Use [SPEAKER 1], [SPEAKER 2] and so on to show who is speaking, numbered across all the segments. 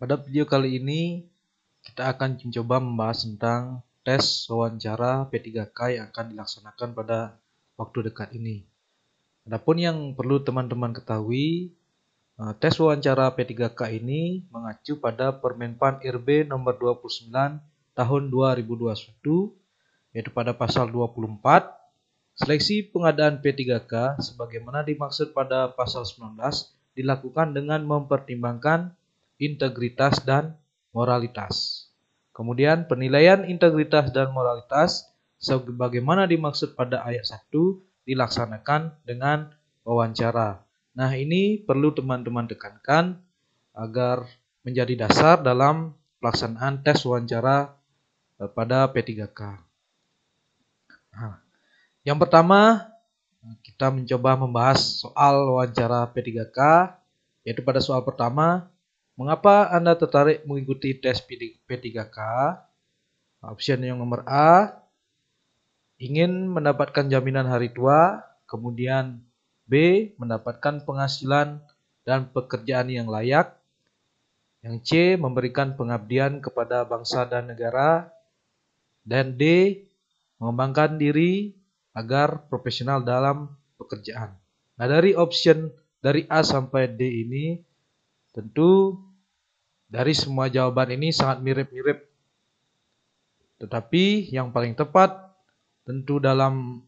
[SPEAKER 1] Pada video kali ini kita akan mencoba membahas tentang tes wawancara P3K yang akan dilaksanakan pada waktu dekat ini. Adapun yang perlu teman-teman ketahui, tes wawancara P3K ini mengacu pada Permenpan RB nomor 29 tahun 2021, yaitu pada pasal 24, seleksi pengadaan P3K sebagaimana dimaksud pada pasal 19 dilakukan dengan mempertimbangkan integritas dan moralitas. Kemudian penilaian integritas dan moralitas sebagaimana dimaksud pada ayat 1 dilaksanakan dengan wawancara. Nah, ini perlu teman-teman tekankan agar menjadi dasar dalam pelaksanaan tes wawancara pada P3K. Nah, yang pertama, kita mencoba membahas soal wawancara P3K, yaitu pada soal pertama, mengapa Anda tertarik mengikuti tes P3K? Option yang nomor A, ingin mendapatkan jaminan hari tua, kemudian B, mendapatkan penghasilan dan pekerjaan yang layak, yang C, memberikan pengabdian kepada bangsa dan negara, dan D, mengembangkan diri agar profesional dalam pekerjaan. Nah, dari option dari A sampai D ini, tentu dari semua jawaban ini sangat mirip-mirip. Tetapi yang paling tepat tentu dalam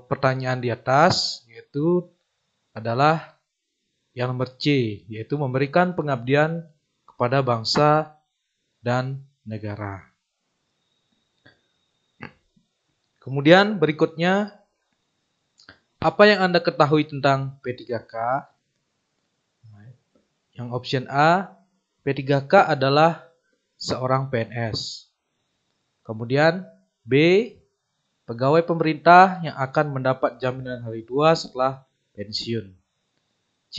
[SPEAKER 1] pertanyaan di atas yaitu adalah yang nomor C, yaitu memberikan pengabdian kepada bangsa dan negara. Kemudian berikutnya, apa yang Anda ketahui tentang P3K? Yang option A, P3K adalah seorang PNS. Kemudian B, pegawai pemerintah yang akan mendapat jaminan hari tua setelah pensiun. C,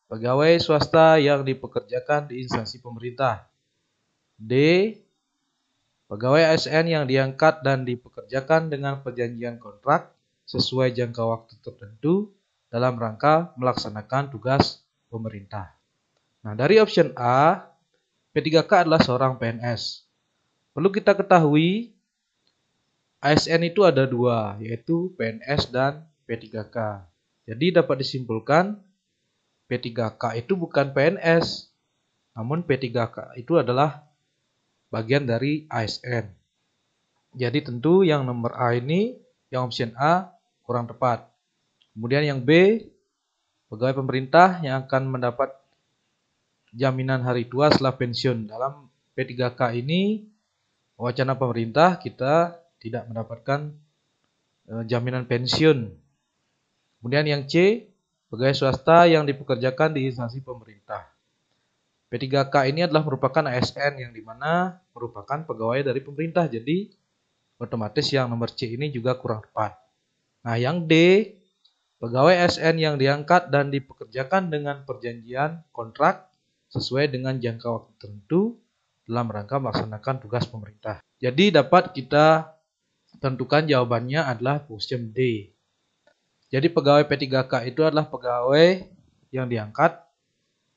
[SPEAKER 1] pegawai swasta yang dipekerjakan di instansi pemerintah. D, pegawai ASN yang diangkat dan dipekerjakan dengan perjanjian kontrak sesuai jangka waktu tertentu dalam rangka melaksanakan tugas pemerintah. Nah, dari option A, P3K adalah seorang PNS. Perlu kita ketahui, ASN itu ada dua, yaitu PNS dan P3K. Jadi dapat disimpulkan, P3K itu bukan PNS, namun P3K itu adalah bagian dari ASN. Jadi tentu yang nomor A ini, yang option A kurang tepat. Kemudian yang B, pegawai pemerintah yang akan mendapat jaminan hari tua setelah pensiun. Dalam P3K ini, wacana pemerintah kita tidak mendapatkan jaminan pensiun. Kemudian yang C, pegawai swasta yang dipekerjakan di instansi pemerintah. P3K ini adalah merupakan ASN yang dimana merupakan pegawai dari pemerintah. Jadi otomatis yang nomor C ini juga kurang tepat. Nah, yang D, pegawai ASN yang diangkat dan dipekerjakan dengan perjanjian kontrak sesuai dengan jangka waktu tertentu dalam rangka melaksanakan tugas pemerintah. Jadi dapat kita tentukan jawabannya adalah option D. Jadi pegawai P3K itu adalah pegawai yang diangkat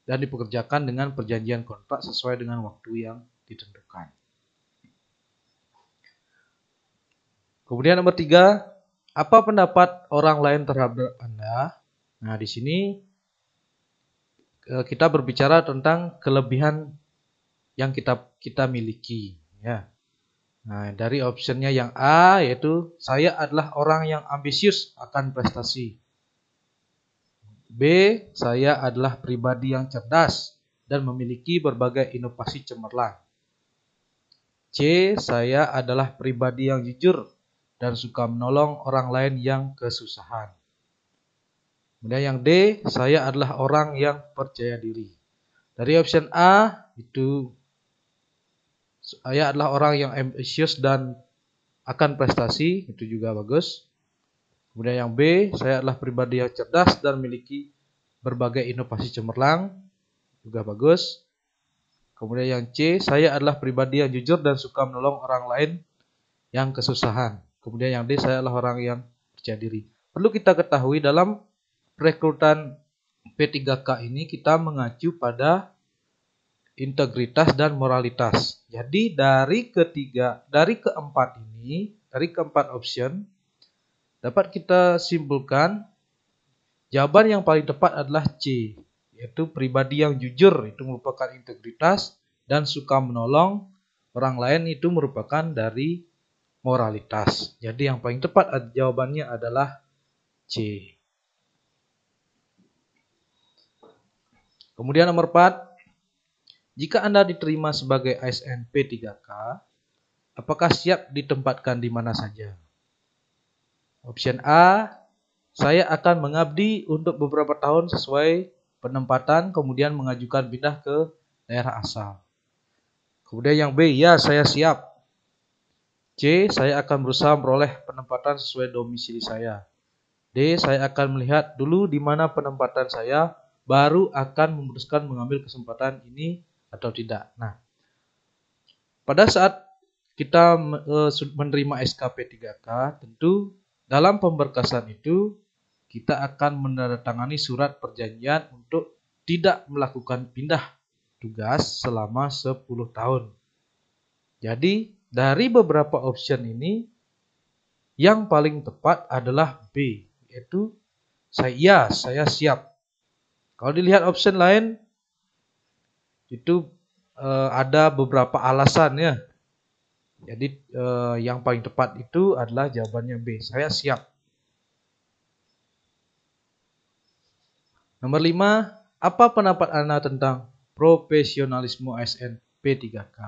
[SPEAKER 1] dan dipekerjakan dengan perjanjian kontrak sesuai dengan waktu yang ditentukan. Kemudian nomor 3, apa pendapat orang lain terhadap Anda? Nah, di sini kita berbicara tentang kelebihan yang kita miliki, ya. Nah, dari optionnya yang A, yaitu saya adalah orang yang ambisius akan prestasi. B, saya adalah pribadi yang cerdas dan memiliki berbagai inovasi cemerlang. C, saya adalah pribadi yang jujur dan suka menolong orang lain yang kesusahan. Kemudian yang D, saya adalah orang yang percaya diri. Dari option A, itu saya adalah orang yang ambisius dan akan prestasi, itu juga bagus. Kemudian yang B, saya adalah pribadi yang cerdas dan memiliki berbagai inovasi cemerlang, juga bagus. Kemudian yang C, saya adalah pribadi yang jujur dan suka menolong orang lain yang kesusahan. Kemudian yang D, saya adalah orang yang percaya diri. Perlu kita ketahui dalam perekrutan P3K ini kita mengacu pada integritas, dan moralitas. Jadi dari keempat option dapat kita simpulkan jawaban yang paling tepat adalah C, yaitu pribadi yang jujur itu merupakan integritas dan suka menolong orang lain itu merupakan dari moralitas. Jadi yang paling tepat jawabannya adalah C. Kemudian nomor 4, jika Anda diterima sebagai ASN P3K, apakah siap ditempatkan di mana saja? Option A, saya akan mengabdi untuk beberapa tahun sesuai penempatan, kemudian mengajukan pindah ke daerah asal. Kemudian yang B, ya saya siap. C, saya akan berusaha memperoleh penempatan sesuai domisili saya. D, saya akan melihat dulu di mana penempatan saya, baru akan memutuskan mengambil kesempatan ini atau tidak. Nah, pada saat kita menerima SKP 3K, tentu dalam pemberkasan itu kita akan menandatangani surat perjanjian untuk tidak melakukan pindah tugas selama 10 tahun. Jadi, dari beberapa option ini, yang paling tepat adalah B, yaitu saya siap. Kalau dilihat option lain, itu ada beberapa alasan ya. Jadi yang paling tepat itu adalah jawabannya B, saya siap. Nomor 5, apa pendapat Anda tentang profesionalisme ASN P3K?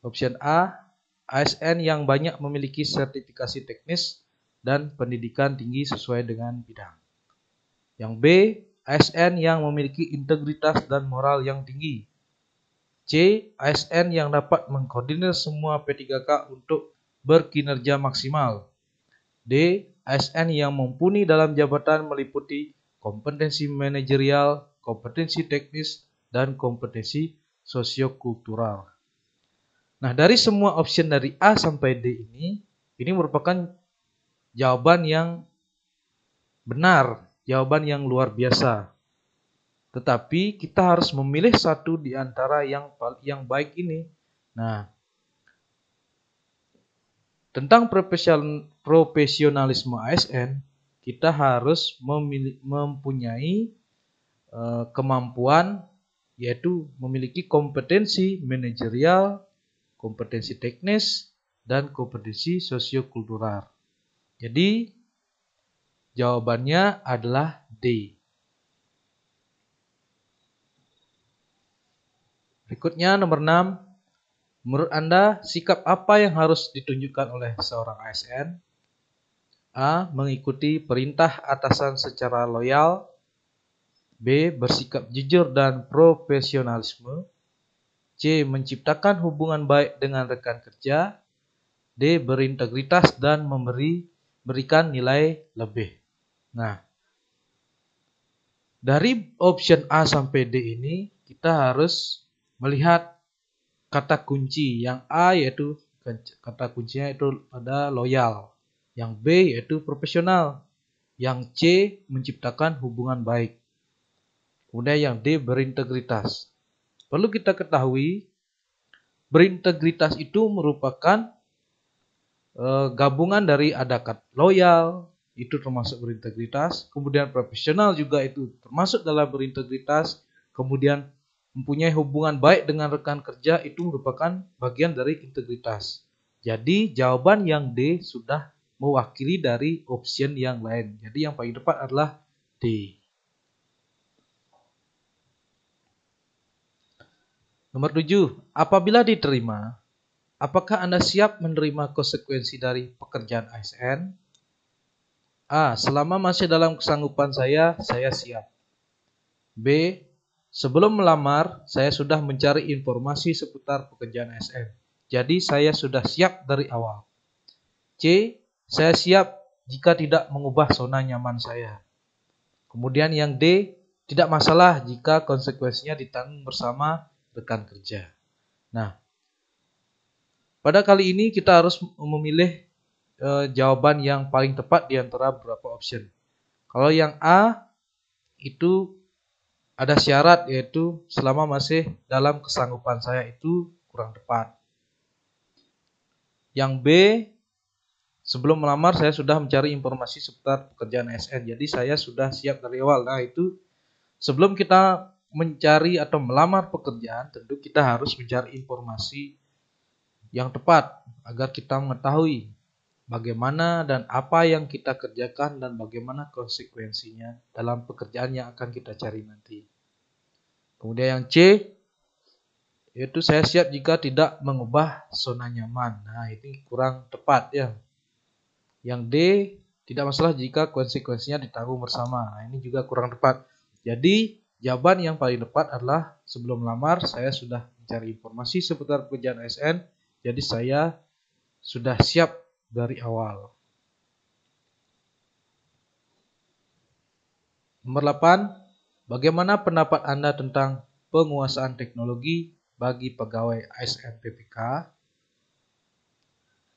[SPEAKER 1] Option A, ASN yang banyak memiliki sertifikasi teknis dan pendidikan tinggi sesuai dengan bidang. Yang B, ASN yang memiliki integritas dan moral yang tinggi. C, ASN yang dapat mengkoordinir semua P3K untuk berkinerja maksimal. D, ASN yang mumpuni dalam jabatan meliputi kompetensi manajerial, kompetensi teknis, dan kompetensi sosiokultural. Nah, dari semua option dari A sampai D ini merupakan jawaban yang benar, jawaban yang luar biasa. Tetapi kita harus memilih satu di antara yang baik ini. Nah, tentang profesionalisme ASN, kita harus mempunyai kemampuan, yaitu memiliki kompetensi manajerial, kompetensi teknis, dan kompetensi sosiokultural. Jadi, jawabannya adalah D. Berikutnya nomor 6. Menurut Anda, sikap apa yang harus ditunjukkan oleh seorang ASN? A. Mengikuti perintah atasan secara loyal. B. Bersikap jujur dan profesionalisme. C. Menciptakan hubungan baik dengan rekan kerja. D. Berintegritas dan memberikan nilai lebih. Nah, dari option A sampai D ini kita harus melihat kata kunci. Yang A yaitu kata kuncinya itu ada loyal. Yang B yaitu profesional. Yang C menciptakan hubungan baik. Kemudian yang D berintegritas. Perlu kita ketahui, berintegritas itu merupakan gabungan dari ada kata loyal, itu termasuk berintegritas. Kemudian profesional juga itu termasuk dalam berintegritas. Kemudian mempunyai hubungan baik dengan rekan kerja itu merupakan bagian dari integritas. Jadi jawaban yang D sudah mewakili dari option yang lain. Jadi yang paling tepat adalah D. Nomor 7. Apabila diterima, apakah Anda siap menerima konsekuensi dari pekerjaan ASN? A. Selama masih dalam kesanggupan saya siap. B. Sebelum melamar, saya sudah mencari informasi seputar pekerjaan ASN. Jadi saya sudah siap dari awal. C. Saya siap jika tidak mengubah zona nyaman saya. Kemudian yang D. Tidak masalah jika konsekuensinya ditanggung bersama rekan kerja. Nah, pada kali ini kita harus memilih jawaban yang paling tepat di antara beberapa option. Kalau yang A itu ada syarat, yaitu selama masih dalam kesanggupan saya, itu kurang tepat. Yang B, sebelum melamar saya sudah mencari informasi seputar pekerjaan ASN. Jadi saya sudah siap dari awal. Nah, itu sebelum kita mencari atau melamar pekerjaan, tentu kita harus mencari informasi yang tepat agar kita mengetahui bagaimana dan apa yang kita kerjakan dan bagaimana konsekuensinya dalam pekerjaan yang akan kita cari nanti. Kemudian yang C, yaitu saya siap jika tidak mengubah zona nyaman. Nah, ini kurang tepat ya. Yang D, tidak masalah jika konsekuensinya ditanggung bersama. Nah, ini juga kurang tepat. Jadi, jawaban yang paling tepat adalah sebelum melamar saya sudah mencari informasi seputar pekerjaan ASN. Jadi saya sudah siap dari awal. Nomor 8, bagaimana pendapat Anda tentang penguasaan teknologi bagi pegawai ASN PPK?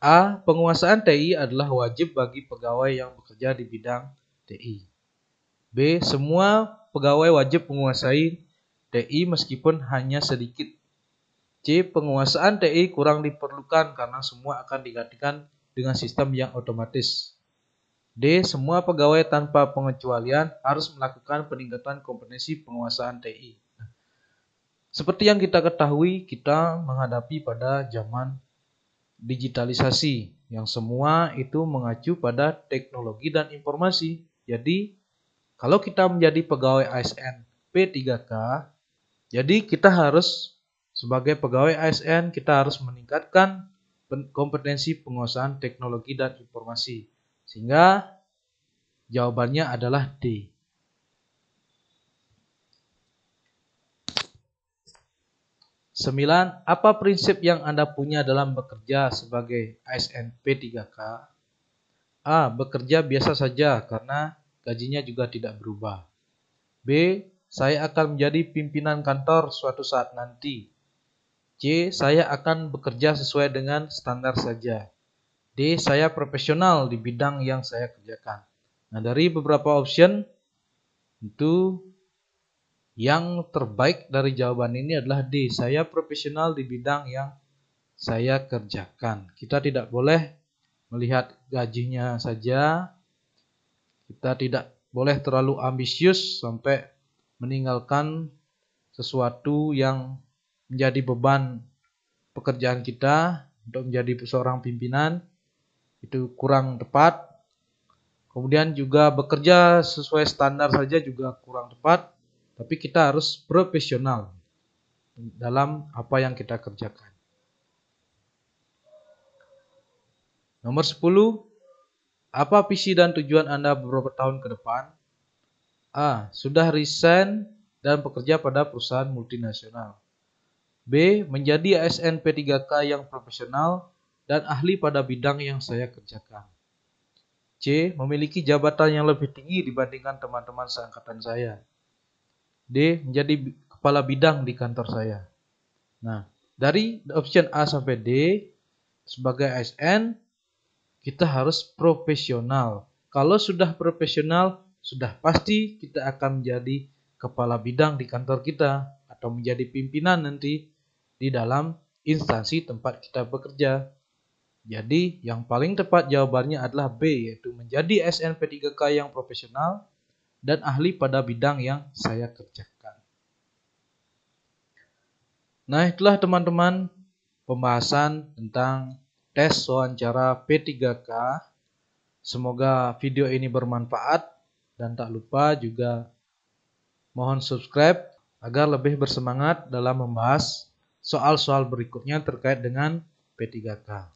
[SPEAKER 1] A. Penguasaan TI adalah wajib bagi pegawai yang bekerja di bidang TI. B. Semua pegawai wajib menguasai TI meskipun hanya sedikit. C. Penguasaan TI kurang diperlukan karena semua akan digantikan dengan sistem yang otomatis. D. Semua pegawai tanpa pengecualian harus melakukan peningkatan kompetensi penguasaan TI. Seperti yang kita ketahui, kita menghadapi pada zaman digitalisasi yang semua itu mengacu pada teknologi dan informasi. Jadi, kalau kita menjadi pegawai ASN P3K, jadi kita harus sebagai pegawai ASN kita harus meningkatkan kompetensi penguasaan teknologi dan informasi. Sehingga jawabannya adalah D. 9. Apa prinsip yang Anda punya dalam bekerja sebagai ASN P3K? A. Bekerja biasa saja karena gajinya juga tidak berubah. B. Saya akan menjadi pimpinan kantor suatu saat nanti. C. Saya akan bekerja sesuai dengan standar saja. D. Saya profesional di bidang yang saya kerjakan. Nah, dari beberapa option, itu yang terbaik dari jawaban ini adalah D. Saya profesional di bidang yang saya kerjakan. Kita tidak boleh melihat gajinya saja. Kita tidak boleh terlalu ambisius sampai meninggalkan sesuatu yang menjadi beban pekerjaan kita untuk menjadi seorang pimpinan. Itu kurang tepat. Kemudian juga bekerja sesuai standar saja juga kurang tepat. Tapi kita harus profesional dalam apa yang kita kerjakan. Nomor 10, apa visi dan tujuan Anda beberapa tahun ke depan? A. Sudah resign dan bekerja pada perusahaan multinasional. B. Menjadi ASN P3K yang profesional dan ahli pada bidang yang saya kerjakan. C. Memiliki jabatan yang lebih tinggi dibandingkan teman-teman seangkatan saya. D. Menjadi kepala bidang di kantor saya. Nah, dari option A sampai D, sebagai ASN, kita harus profesional. Kalau sudah profesional, sudah pasti kita akan menjadi kepala bidang di kantor kita atau menjadi pimpinan nanti di dalam instansi tempat kita bekerja. Jadi, yang paling tepat jawabannya adalah B, yaitu menjadi ASN P3K yang profesional dan ahli pada bidang yang saya kerjakan. Nah, itulah teman-teman pembahasan tentang tes wawancara P3K. Semoga video ini bermanfaat dan tak lupa juga mohon subscribe agar lebih bersemangat dalam membahas soal-soal berikutnya terkait dengan P3K.